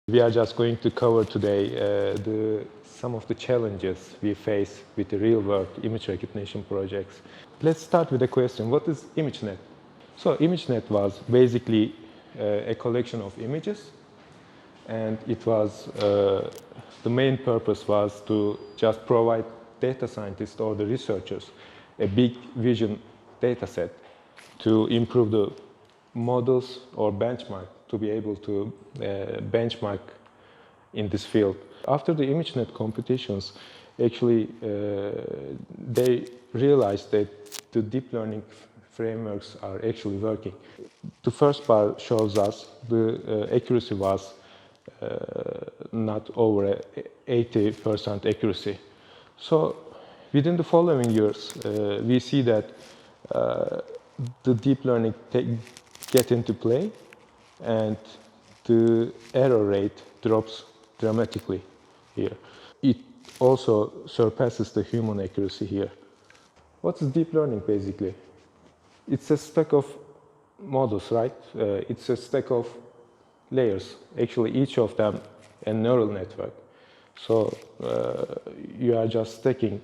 We are just going to cover today some of the challenges we face with the real-world image recognition projects. Let's start with a question. What is ImageNet? So ImageNet was basically a collection of images, and it was the main purpose was to just provide data scientists or the researchers a big vision data set to improve the models or benchmark, to be able to benchmark in this field. After the ImageNet competitions, actually they realized that the deep learning frameworks are actually working. The first bar shows us the accuracy was not over 80% accuracy. So within the following years, we see that the deep learning get into play, and the error rate drops dramatically here. It also surpasses the human accuracy here. What's deep learning basically? It's a stack of models, right? It's a stack of layers. Actually, each of them a neural network. So you are just stacking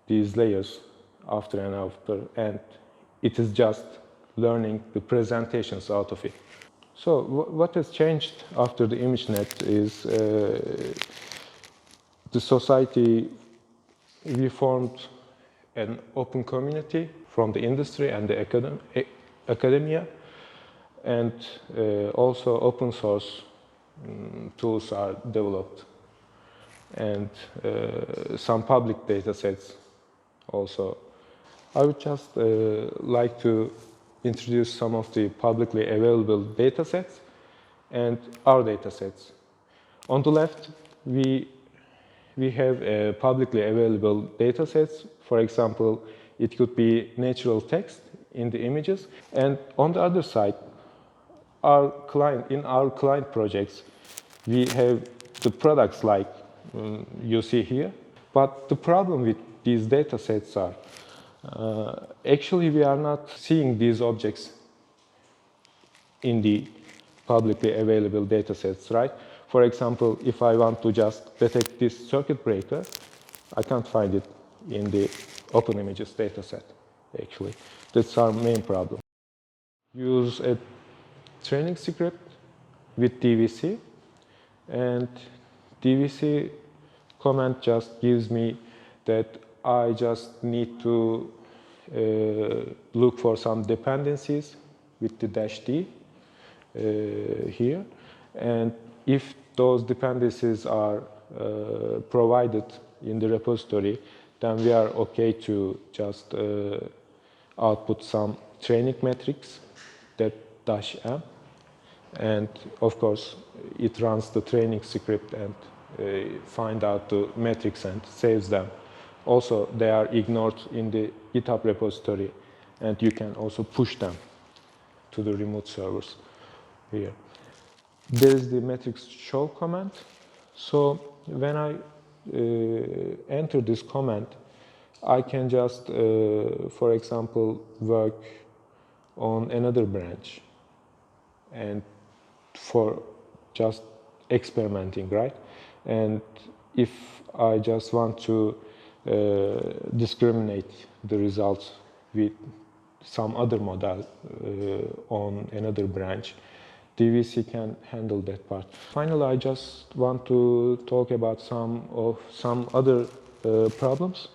these layers after and after, and it is just learning the presentations out of it. So what has changed after the ImageNet is the society. We formed an open community from the industry and the academia, and also open source tools are developed, and some public data sets also. I would just like to introduce some of the publicly available data sets and our data sets. On the left, we have publicly available data sets. For example, it could be natural text in the images. And on the other side, in our client projects, we have the products like you see here. But the problem with these data sets are, actually we are not seeing these objects in the publicly available data sets, right? For example, if I want to just detect this circuit breaker, I can't find it in the open images data set, actually. That's our main problem. Use a training script with DVC, and DVC command just gives me that I just need to look for some dependencies with the -d here, and if those dependencies are provided in the repository, then we are okay to just output some training metrics, that -m, and of course it runs the training script and find out the metrics and saves them. Also, they are ignored in the GitHub repository, and you can also push them to the remote servers here. There is the metrics show command. So when I enter this command, I can just, for example, work on another branch and for just experimenting, right? And if I just want to discriminate the results with some other model on another branch, DVC can handle that part. Finally, I just want to talk about some other problems.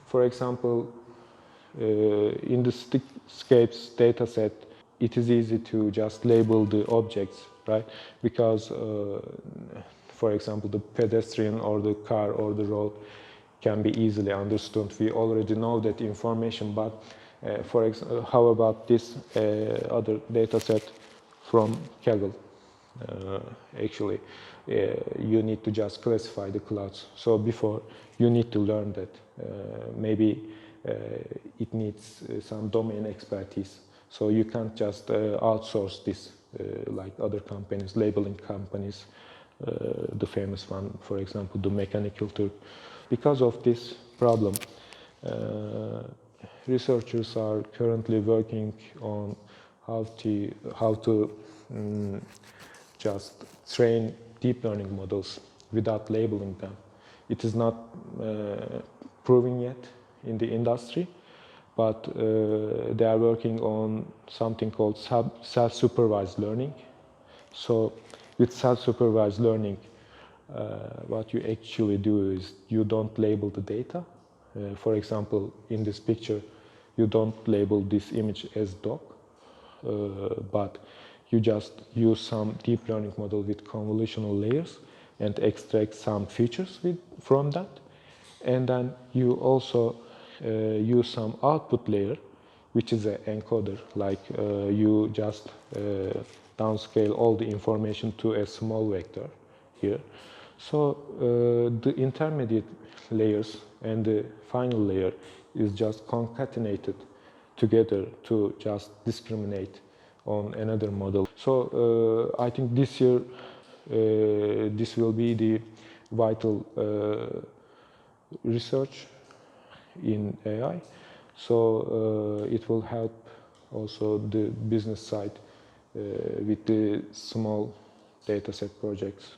For example, in the Stickscapes dataset, it is easy to just label the objects, right? Because, for example, the pedestrian or the car or the road can be easily understood. We already know that information, but how about this other data set from Kaggle? Actually, you need to just classify the clouds. So before, you need to learn that. Maybe it needs some domain expertise. So you can't just outsource this like other companies, labeling companies, the famous one, for example, the Mechanical Turk. Because of this problem, researchers are currently working on how to just train deep learning models without labeling them. It is not proven yet in the industry, but they are working on something called self-supervised learning. So with self-supervised learning, what you actually do is you don't label the data. For example, in this picture, you don't label this image as dog, but you just use some deep learning model with convolutional layers and extract some features from that. And then you also use some output layer, which is an encoder, like you just downscale all the information to a small vector here. So the intermediate layers and the final layer is just concatenated together to just discriminate on another model. So I think this year this will be the vital research in AI. So it will help also the business side with the small dataset projects.